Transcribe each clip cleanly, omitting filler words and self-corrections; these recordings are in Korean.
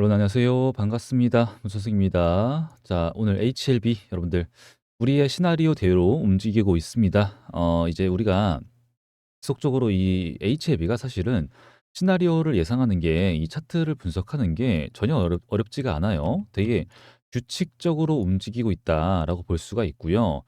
여러분 안녕하세요. 반갑습니다. 문선승입니다. 자, 오늘 HLB 여러분들 우리의 시나리오대로 움직이고 있습니다. 이제 우리가 지속적으로 이 HLB가 사실은 시나리오를 예상하는 게 이 차트를 분석하는 게 전혀 어렵지가 않아요. 되게 규칙적으로 움직이고 있다라고 볼 수가 있고요.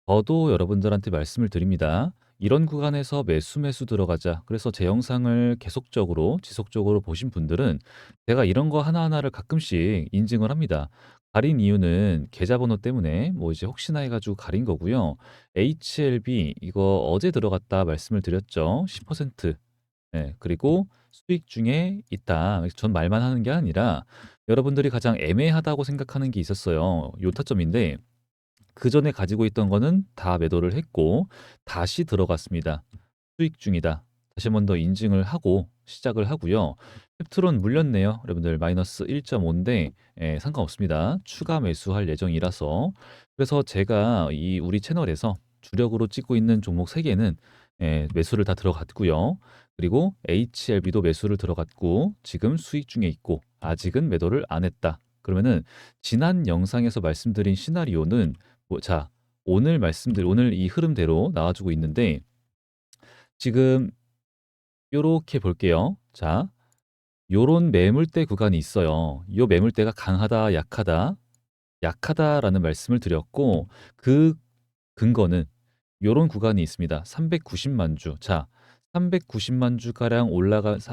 저도 여러분들한테 말씀을 드립니다. 이런 구간에서 매수 들어가자. 그래서 제 영상을 계속적으로 지속적으로 보신 분들은 제가 이런 거 하나하나를 가끔씩 인증을 합니다. 가린 이유는 계좌번호 때문에 뭐 이제 혹시나 해가지고 가린 거고요. HLB 이거 어제 들어갔다 말씀을 드렸죠. 10%. 예, 그리고 수익 중에 있다. 전 말만 하는 게 아니라 여러분들이 가장 애매하다고 생각하는 게 있었어요. 요 타점인데 그전에 가지고 있던 거는 다 매도를 했고 다시 들어갔습니다. 수익 중이다. 다시 한 번 더 인증을 하고 시작을 하고요. 펩트론 물렸네요. 여러분들 마이너스 1.5인데 상관없습니다. 추가 매수할 예정이라서. 그래서 제가 이 우리 채널에서 주력으로 찍고 있는 종목 3개는 매수를 다 들어갔고요. 그리고 HLB도 매수를 들어갔고 지금 수익 중에 있고 아직은 매도를 안 했다. 그러면은 지난 영상에서 말씀드린 시나리오는 자, 오늘 이 흐름대로 나와주고 있는데 지금 요렇게 볼게요. 자, 요런 매물대 구간이 있어요. 요 매물대가 강하다, 약하다, 약하다라는 말씀을 드렸고 그 근거는 요런 구간이 있습니다. 390만 주. 자, 390만 주가량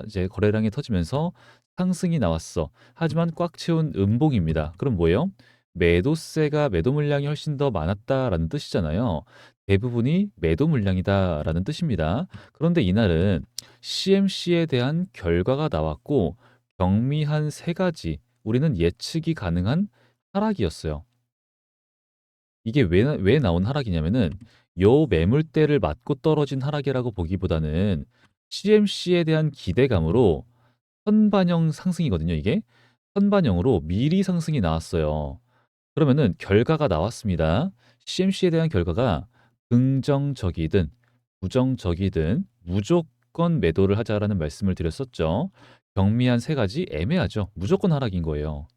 이제 거래량이 터지면서 상승이 나왔어. 하지만 꽉 채운 음봉입니다. 그럼 뭐예요? 매도세가 매도 물량이 훨씬 더 많았다라는 뜻이잖아요. 대부분이 매도 물량이다라는 뜻입니다. 그런데 이날은 CMC에 대한 결과가 나왔고 경미한 세 가지 우리는 예측이 가능한 하락이었어요. 이게 왜 나온 하락이냐면은 요 매물대를 맞고 떨어진 하락이라고 보기보다는 CMC에 대한 기대감으로 선반영 상승이거든요, 이게. 선반영으로 미리 상승이 나왔어요. 그러면은 결과가 나왔습니다. CMC에 대한 결과가 긍정적이든 부정적이든 무조건 매도를 하자라는 말씀을 드렸었죠. 경미한 세 가지 애매하죠. 무조건 하락인 거예요.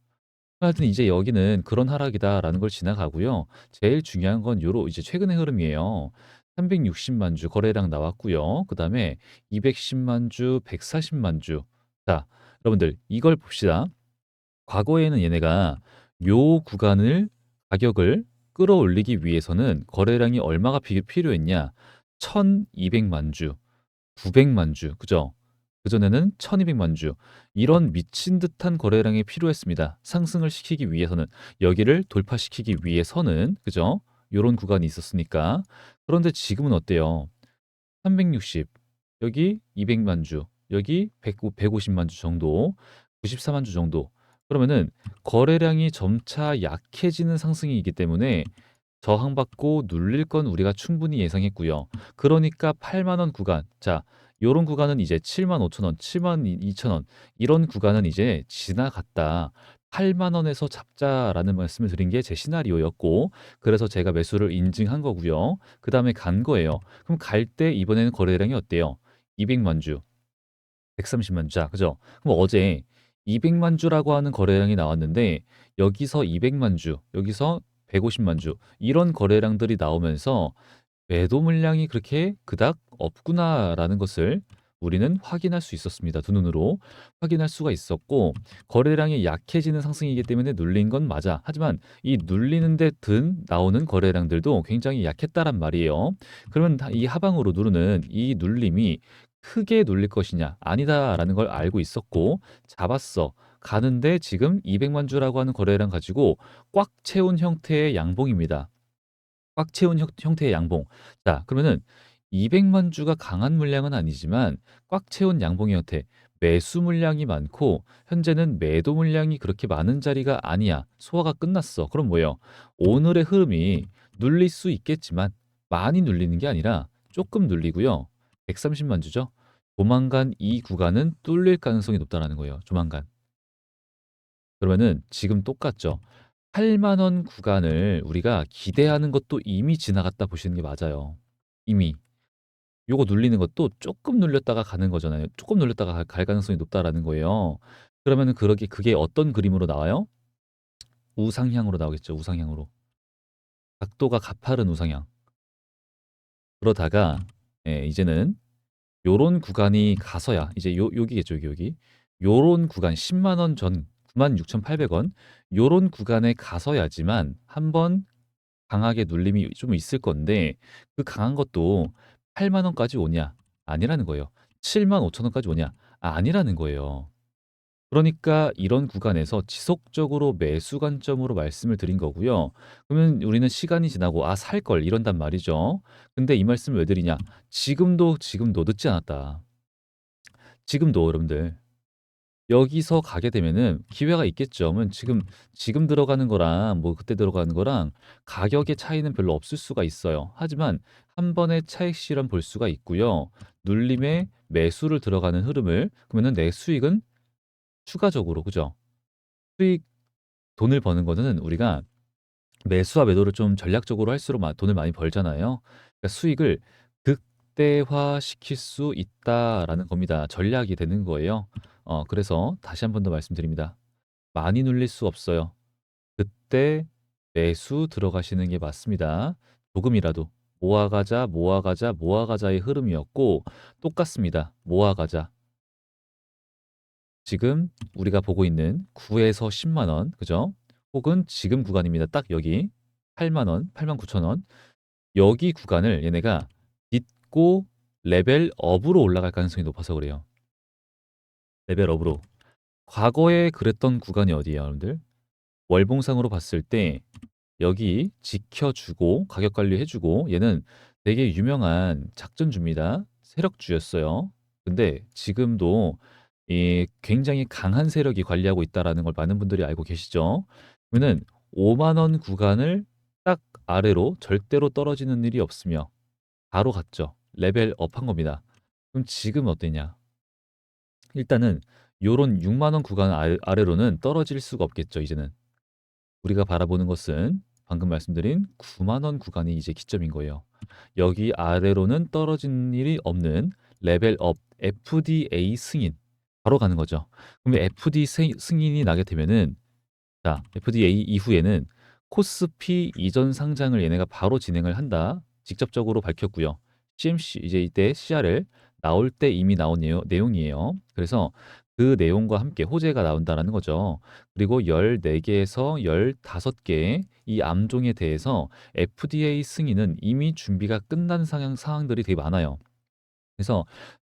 하여튼 이제 여기는 그런 하락이다라는 걸 지나가고요. 제일 중요한 건 요로 이제 최근의 흐름이에요. 360만 주 거래량 나왔고요. 그다음에 210만 주, 140만 주. 자, 여러분들 이걸 봅시다. 과거에는 얘네가 요 구간을 가격을 끌어올리기 위해서는 거래량이 얼마가 필요했냐? 1,200만 주, 900만 주. 그죠? 그전에는 1,200만 주. 이런 미친 듯한 거래량이 필요했습니다. 상승을 시키기 위해서는 여기를 돌파시키기 위해서는 그죠? 요런 구간이 있었으니까. 그런데 지금은 어때요? 360 여기 200만 주, 여기 150만 주 정도, 94만 주 정도. 그러면은 거래량이 점차 약해지는 상승이기 때문에 저항받고 눌릴 건 우리가 충분히 예상했고요. 그러니까 8만 원 구간. 자, 요런 구간은 이제 7만 5천 원, 7만 2천 원. 이런 구간은 이제 지나갔다. 8만 원에서 잡자라는 말씀을 드린 게 제 시나리오였고 그래서 제가 매수를 인증한 거고요. 그다음에 간 거예요. 그럼 갈 때 이번에는 거래량이 어때요? 200만 주, 130만 주. 자, 그죠? 그럼 어제 200만 주라고 하는 거래량이 나왔는데 여기서 200만 주, 여기서 150만 주 이런 거래량들이 나오면서 매도 물량이 그렇게 그닥 없구나라는 것을 우리는 확인할 수 있었습니다. 두 눈으로 확인할 수가 있었고 거래량이 약해지는 상승이기 때문에 눌린 건 맞아. 하지만 이 눌리는 데 나오는 거래량들도 굉장히 약했다란 말이에요. 그러면 이 하방으로 누르는 이 눌림이 크게 눌릴 것이냐? 아니다라는 걸 알고 있었고 잡았어. 가는데 지금 200만 주라고 하는 거래량 가지고 꽉 채운 형태의 양봉입니다. 꽉 채운 형태의 양봉. 자, 그러면은 200만 주가 강한 물량은 아니지만 꽉 채운 양봉의 형태. 매수 물량이 많고 현재는 매도 물량이 그렇게 많은 자리가 아니야. 소화가 끝났어. 그럼 뭐예요? 오늘의 흐름이 눌릴 수 있겠지만 많이 눌리는 게 아니라 조금 눌리고요. 130만 주죠. 조만간 이 구간은 뚫릴 가능성이 높다라는 거예요. 조만간. 그러면은 지금 똑같죠. 8만 원 구간을 우리가 기대하는 것도 이미 지나갔다 보시는 게 맞아요. 이미. 요거 눌리는 것도 조금 눌렸다가 가는 거잖아요. 조금 눌렸다가 갈 가능성이 높다라는 거예요. 그러면은 그게 어떤 그림으로 나와요? 우상향으로 나오겠죠. 우상향으로. 각도가 가파른 우상향. 그러다가 이제는 요런 구간이 가서야 이제 여기겠죠. 여기. 요런 구간 10만 원 전 96,800원 요런 구간에 가서야지만 한번 강하게 눌림이 좀 있을 건데 그 강한 것도 8만 원까지 오냐? 아니라는 거예요. 7만 5천 원까지 오냐? 아니라는 거예요. 그러니까 이런 구간에서 지속적으로 매수 관점으로 말씀을 드린 거고요. 그러면 우리는 시간이 지나고 '아 살 걸.' 이런단 말이죠. 근데 이 말씀을 왜 드리냐? 지금도 늦지 않았다. 지금도 여러분들 여기서 가게 되면은 기회가 있겠죠. 그러면 지금 들어가는 거랑 뭐 그때 들어가는 거랑 가격의 차이는 별로 없을 수가 있어요. 하지만 한 번의 차익 실현 볼 수가 있고요. 눌림에 매수를 들어가는 흐름을 그러면은 내 수익은 추가적으로 그죠? 수익 돈을 버는 거는 우리가 매수와 매도를 좀 전략적으로 할수록 돈을 많이 벌잖아요. 그러니까 수익을 극대화시킬 수 있다라는 겁니다. 전략이 되는 거예요. 그래서 다시 한 번 더 말씀드립니다. 많이 눌릴 수 없어요. 그때 매수 들어가시는 게 맞습니다. 조금이라도 모아가자, 모아가자, 모아가자의 흐름이었고 똑같습니다. 모아가자. 지금 우리가 보고 있는 9에서 10만 원, 그죠? 혹은 지금 구간입니다. 딱 여기 8만 원, 8만 9천 원. 여기 구간을 얘네가 딛고 레벨업으로 올라갈 가능성이 높아서 그래요. 레벨업으로. 과거에 그랬던 구간이 어디예요, 여러분들? 월봉상으로 봤을 때 여기 지켜주고 가격 관리해주고 얘는 되게 유명한 작전주입니다. 세력주였어요. 근데 지금도 이 굉장히 강한 세력이 관리하고 있다라는 걸 많은 분들이 알고 계시죠? 그러면은 5만 원 구간을 딱 아래로 절대로 떨어지는 일이 없으며 바로 갔죠. 레벨업 한 겁니다. 그럼 지금 어땠냐? 일단은 요런 6만 원 구간 아래로는 떨어질 수가 없겠죠, 이제는. 우리가 바라보는 것은 방금 말씀드린 9만 원 구간이 이제 기점인 거예요. 여기 아래로는 떨어진 일이 없는 레벨업 FDA 승인 바로 가는 거죠. 그럼 FDA 승인이 나게 되면은 자, FDA 이후에는 코스피 이전 상장을 얘네가 바로 진행을 한다. 직접적으로 밝혔고요. CMC 이제 이때 CRL 나올 때 이미 나온 내용이에요. 그래서 그 내용과 함께 호재가 나온다라는 거죠. 그리고 14개에서 15개의 이 암종에 대해서 FDA 승인은 이미 준비가 끝난 상황들이 되게 많아요. 그래서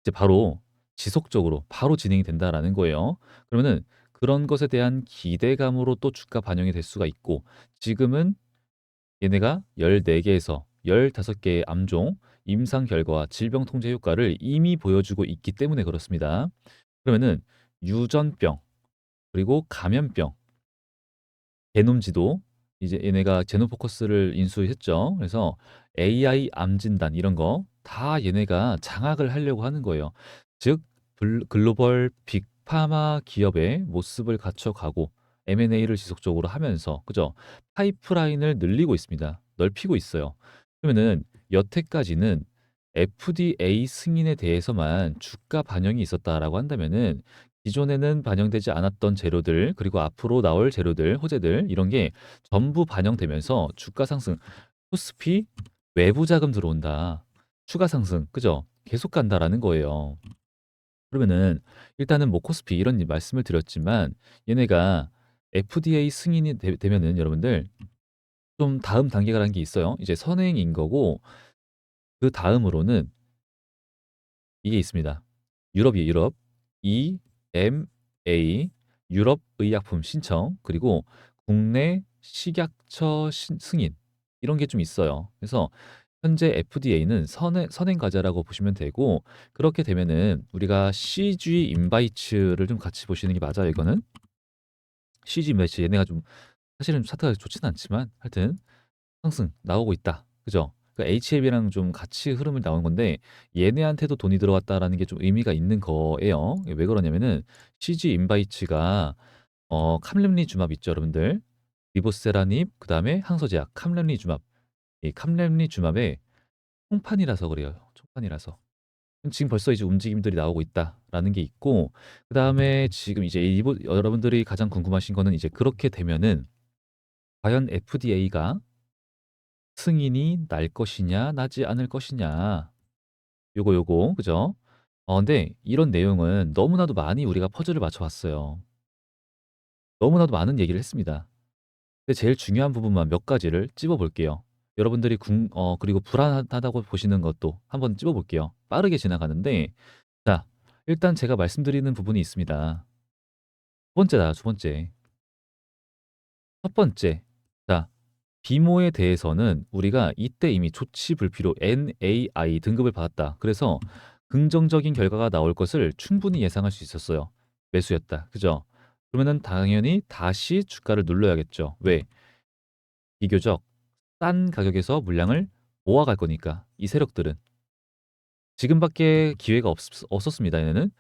이제 바로 지속적으로 바로 진행이 된다라는 거예요. 그러면은 그런 것에 대한 기대감으로 또 주가 반영이 될 수가 있고 지금은 얘네가 14개에서 15개의 암종 임상 결과와 질병 통제 효과를 이미 보여주고 있기 때문에 그렇습니다. 그러면은 유전병 그리고 감염병 게놈지도 이제 얘네가 제노포커스를 인수했죠. 그래서 AI 암 진단 이런 거 다 얘네가 장악을 하려고 하는 거예요. 즉 글로벌 빅파마 기업의 모습을 갖춰가고 M&A를 지속적으로 하면서 그죠? 파이프라인을 늘리고 있습니다. 넓히고 있어요. 그러면은 여태까지는 FDA 승인에 대해서만 주가 반영이 있었다라고 한다면은 기존에는 반영되지 않았던 재료들 그리고 앞으로 나올 재료들, 호재들 이런 게 전부 반영되면서 주가 상승, 코스피 외부 자금 들어온다. 추가 상승, 그죠? 계속 간다라는 거예요. 그러면은 일단은 뭐 코스피 이런 말씀을 드렸지만 얘네가 FDA 승인이 되면은 여러분들 좀 다음 단계라는 게 있어요. 이제 선행인 거고 그 다음으로는 이게 있습니다. 유럽 EMA 유럽 의약품 신청 그리고 국내 식약처 승인 이런 게 좀 있어요. 그래서 현재 FDA는 선행 과제라고 보시면 되고 그렇게 되면은 우리가 CG 인바이츠를 좀 같이 보시는 게 맞아요, 이거는. CG 인바이츠 얘네가 좀 사실은 차트가 좋지는 않지만 하여튼 상승 나오고 있다. 그죠? 그 HLB랑 좀 같이 흐름을 나온 건데 얘네한테도 돈이 들어왔다라는 게 좀 의미가 있는 거예요. 왜 그러냐면은 CG 인바이츠가 캄렘리주맙 있죠, 여러분들. 리보세라닙 그다음에 항서제약 캄렘리주맙. 이 캄렘리주맙의 총판이라서 그래요. 총판이라서. 지금 벌써 이제 움직임들이 나오고 있다라는 게 있고, 그다음에 지금 이제 여러분들이 가장 궁금하신 거는 이제 그렇게 되면은 과연 FDA가 승인이 날 것이냐 나지 않을 것이냐, 요거 그죠? 근데 이런 내용은 너무나도 많이 우리가 퍼즐을 맞춰 왔어요. 너무나도 많은 얘기를 했습니다. 근데 제일 중요한 부분만 몇 가지를 찝어 볼게요. 여러분들이 그리고 불안하다고 보시는 것도 한번 찝어 볼게요. 빠르게 지나가는데, 자, 일단 제가 말씀드리는 부분이 있습니다. 두 번째다, 두 번째. 첫 번째. 자, 비모에 대해서는 우리가 이때 이미 조치 불필요 NAI 등급을 받았다. 그래서 긍정적인 결과가 나올 것을 충분히 예상할 수 있었어요. 매수였다. 그죠? 그러면은 당연히 다시 주가를 눌러야겠죠. 왜? 비교적 싼 가격에서 물량을 모아갈 거니까. 이 세력들은 지금밖에 기회가 없었습니다. 얘네는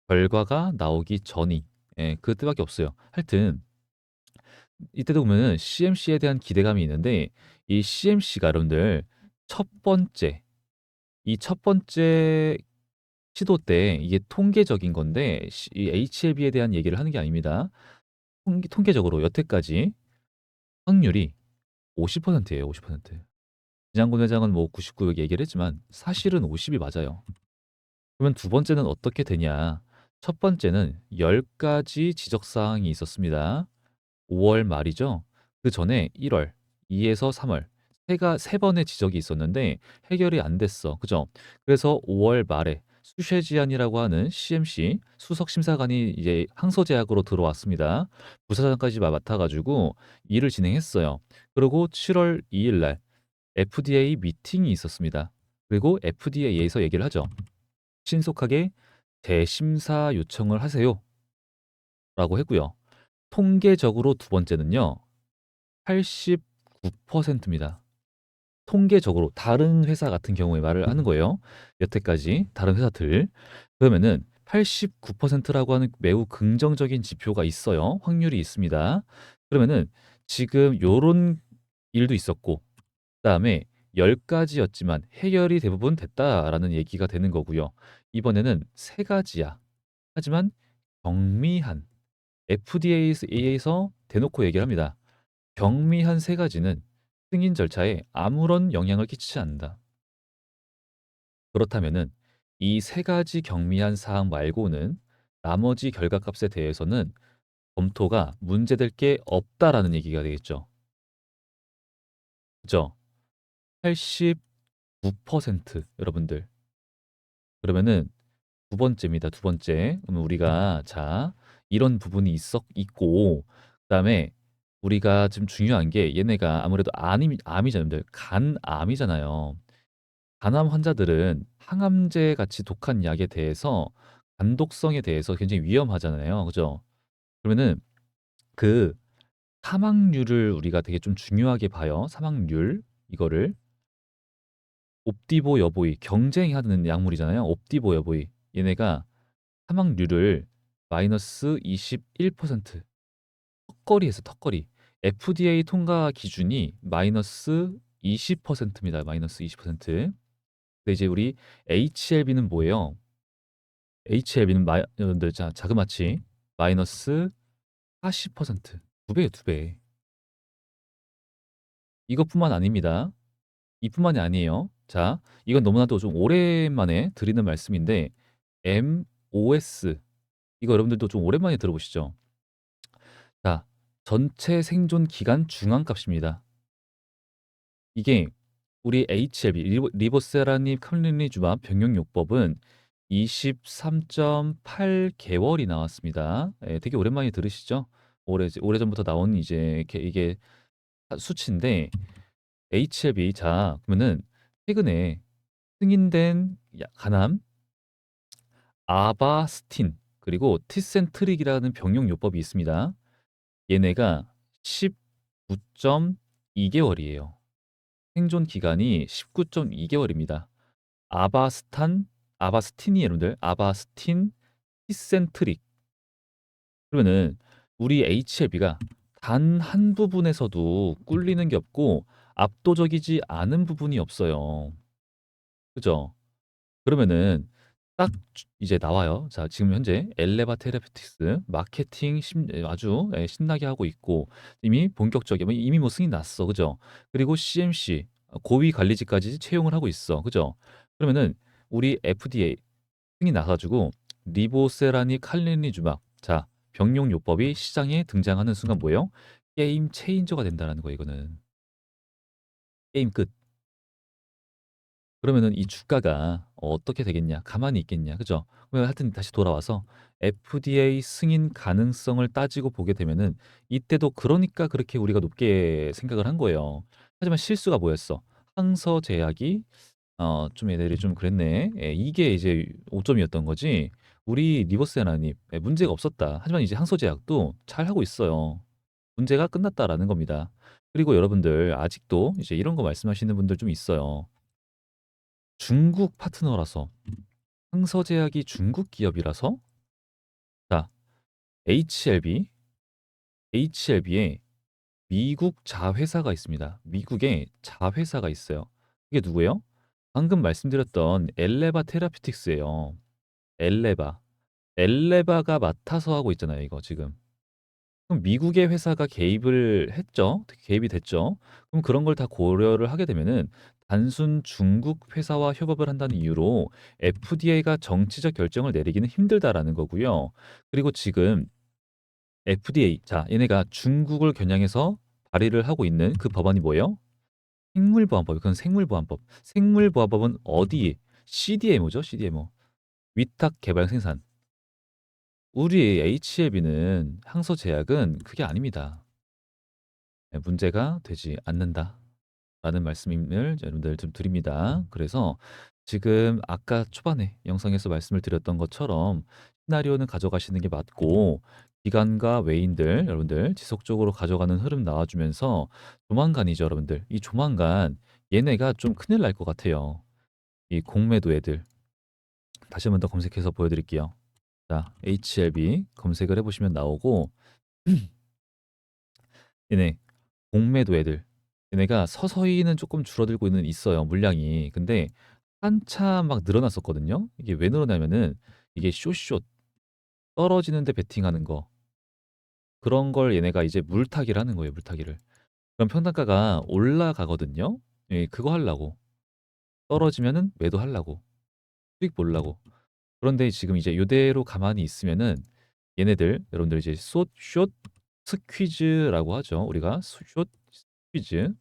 결과가 나오기 전이, 예, 그때밖에 없어요. 하여튼 이때도 보면은 CMC에 대한 기대감이 있는데, 이 CMC가 여러분들 첫 번째, 이 첫 번째 시도 때 이게 통계적인 건데, 이 HLB에 대한 얘기를 하는 게 아닙니다. 통계적으로 여태까지 확률이 50%예요. 50%. 이장군 회장은 뭐 99 얘기를 했지만 사실은 50이 맞아요. 그러면 두 번째는 어떻게 되냐? 첫 번째는 10가지 지적 사항이 있었습니다. 5월 말이죠. 그 전에 1월, 2에서 3월 세 번의 지적이 있었는데 해결이 안 됐어. 그죠? 그래서 5월 말에 수셰지안이라고 하는 CMC 수석 심사관이 이제 항소제약으로 들어왔습니다. 부사장까지 맡아가지고 일을 진행했어요. 그리고 7월 2일 날 FDA 미팅이 있었습니다. 그리고 FDA에서 얘기를 하죠. 신속하게 재심사 요청을 하세요. 라고 했고요. 통계적으로 두 번째는요. 89%입니다. 통계적으로 다른 회사 같은 경우에 말을 하는 거예요. 여태까지 다른 회사들. 그러면은 89%라고 하는 매우 긍정적인 지표가 있어요. 확률이 있습니다. 그러면은 지금 요런 일도 있었고, 그다음에 10가지였지만 해결이 대부분 됐다라는 얘기가 되는 거고요. 이번에는 세 가지야. 하지만 경미한, FDA에서 대놓고 얘기를 합니다. 경미한 세 가지는 승인 절차에 아무런 영향을 끼치지 않는다. 그렇다면은 이 세 가지 경미한 사항 말고는 나머지 결과값에 대해서는 검토가 문제될 게 없다라는 얘기가 되겠죠. 그죠? 89% 여러분들. 그러면은 두 번째입니다. 두 번째. 그러면 우리가 자, 이런 부분이 있고, 그다음에 우리가 지금 중요한 게 얘네가 아무래도 암이잖아요. 간암이잖아요. 간암 환자들은 항암제 같이 독한 약에 대해서 간독성에 대해서 굉장히 위험하잖아요. 그죠? 그러면은 그 사망률을 우리가 되게 좀 중요하게 봐요. 사망률 이거를 옵디보 여보이 경쟁하는 약물이잖아요. 옵디보 여보이 얘네가 사망률을 마이너스 21%, 턱걸이에서 턱걸이. FDA 통과 기준이 마이너스 20%입니다. 마이너스 20%. 근데 이제 우리 HLB는 뭐예요? HLB는 여러분들 자그마치 마이너스 40%. 두 배예요, 두 배. 이것뿐만 아닙니다. 이뿐만이 아니에요. 자, 이건 너무나도 좀 오랜만에 드리는 말씀인데 MOS, 이거 여러분들도 좀 오랜만에 들어보시죠? 자, 전체 생존 기간 중앙값입니다. 이게 우리 HLB 리보세라닙 캄리니주마 병용요법은 23.8개월이 나왔습니다. 예, 되게 오랜만에 들으시죠? 오래전부터 나온 이제 이게 수치인데 HLB, 자, 그러면은 최근에 승인된 간암 아바스틴 그리고 티센트릭이라는 병용요법이 있습니다. 얘네가 19.2개월이에요. 생존 기간이 19.2개월입니다. 아바스틴이 여러분들, 아바스틴, 티센트릭. 그러면은 우리 HLB가 단 한 부분에서도 꿀리는 게 없고 압도적이지 않은 부분이 없어요. 그죠? 그러면은 딱 이제 나와요. 자, 지금 현재 엘레바 테라피틱스 마케팅 아주 신나게 하고 있고 이미 본격적인 이미 뭐 승인 났어. 그죠? 그리고 CMC 고위 관리직까지 채용을 하고 있어. 그죠? 그러면은 우리 FDA 승인 나가지고 리보세라니 칼리니주막 자, 병용요법이 시장에 등장하는 순간 뭐예요? 게임 체인저가 된다는 거예요, 이거는. 게임 끝. 그러면은 이 주가가 어떻게 되겠냐? 가만히 있겠냐? 그죠? 그러면 하여튼 다시 돌아와서 FDA 승인 가능성을 따지고 보게 되면은 이때도 그러니까 그렇게 우리가 높게 생각을 한 거예요. 하지만 실수가 뭐였어? 항서제약이 좀 얘네들이 좀 그랬네. 예, 이게 이제 오점이었던 거지. 우리 리버세라님 문제가 없었다. 하지만 이제 항서제약도 잘 하고 있어요. 문제가 끝났다라는 겁니다. 그리고 여러분들 아직도 이제 이런 거 말씀하시는 분들 좀 있어요. 중국 파트너라서 항서제약이 중국 기업이라서 자, HLB, HLB에 미국 자회사가 있습니다. 미국에 자회사가 있어요. 이게 누구예요? 방금 말씀드렸던 엘레바 테라피틱스예요. 엘레바. 엘레바가 맡아서 하고 있잖아요, 이거 지금. 그럼 미국의 회사가 개입을 했죠. 개입이 됐죠. 그럼 그런 걸 다 고려를 하게 되면은 단순 중국 회사와 협업을 한다는 이유로 FDA가 정치적 결정을 내리기는 힘들다라는 거고요. 그리고 지금 FDA, 자, 얘네가 중국을 겨냥해서 발의를 하고 있는 그 법안이 뭐예요? 생물보안법. 그건 생물보안법. 생물보안법은 어디? CDMO죠, CDMO. 위탁 개발 생산. 우리 HLB는 항소 제약은 그게 아닙니다. 문제가 되지 않는다라는 말씀을 여러분들 좀 드립니다. 그래서 지금 아까 초반에 영상에서 말씀을 드렸던 것처럼 시나리오는 가져가시는 게 맞고 기관과 외인들 여러분들 지속적으로 가져가는 흐름 나와주면서 조만간이죠, 여러분들. 이 조만간 얘네가 좀 큰일 날 것 같아요. 이 공매도 애들 다시 한 번 더 검색해서 보여드릴게요. 자, HLB 검색을 해보시면 나오고 얘네 공매도 애들 얘네가 서서히는 조금 줄어들고 있어요, 물량이. 근데 한참 막 늘어났었거든요. 이게 왜 늘어나면은 이게 숏 떨어지는데 베팅하는 거 그런 걸 얘네가 이제 물타기를 하는 거예요, 물타기를. 그럼 평단가가 올라가거든요. 예, 그거 하려고. 떨어지면은 매도하려고. 수익 보려고. 그런데 지금 이제 요대로 가만히 있으면은 얘네들 여러분들 이제 숏 스퀴즈라고 하죠. 우리가 숏 스퀴즈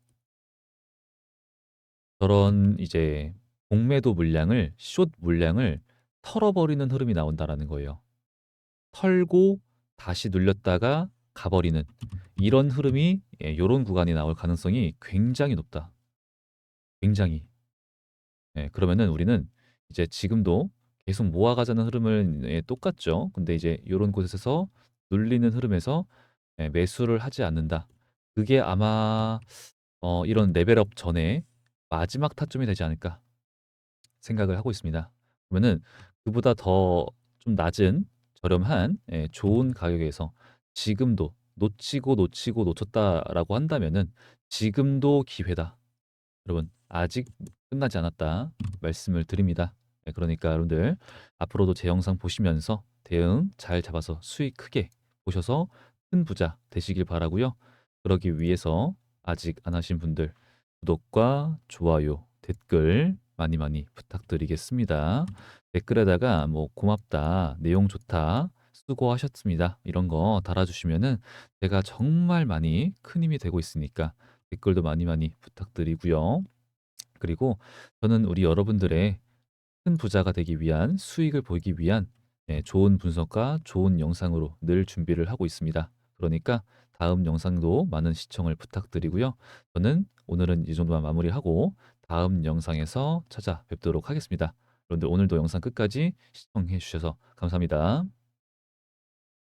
저런 이제 공매도 물량을 숏 물량을 털어버리는 흐름이 나온다라는 거예요. 털고 다시 눌렸다가 가버리는 이런 흐름이 요런 구간이 나올 가능성이 굉장히 높다. 굉장히. 예, 그러면은 우리는 이제 지금도 계속 모아가자는 흐름은 똑같죠. 근데 이제 요런 곳에서 눌리는 흐름에서 매수를 하지 않는다. 그게 아마 이런 레벨업 전에 마지막 타점이 되지 않을까 생각을 하고 있습니다. 그러면은 그보다 더 좀 낮은 저렴한 좋은 가격에서 지금도 놓치고 놓쳤다라고 한다면은 지금도 기회다. 여러분 아직 끝나지 않았다 말씀을 드립니다. 그러니까 여러분들 앞으로도 제 영상 보시면서 대응 잘 잡아서 수익 크게 보셔서 큰 부자 되시길 바라고요. 그러기 위해서 아직 안 하신 분들 구독과 좋아요, 댓글 많이 부탁드리겠습니다. 댓글에다가 뭐 고맙다, 내용 좋다, 수고하셨습니다. 이런 거 달아주시면은 제가 정말 많이 큰 힘이 되고 있으니까 댓글도 많이 부탁드리고요. 그리고 저는 우리 여러분들의 큰 부자가 되기 위한 수익을 보이기 위한 좋은 분석과 좋은 영상으로 늘 준비를 하고 있습니다. 그러니까 다음 영상도 많은 시청을 부탁드리고요. 저는 오늘은 이 정도만 마무리하고 다음 영상에서 찾아뵙도록 하겠습니다. 여러분들 오늘도 영상 끝까지 시청해 주셔서 감사합니다.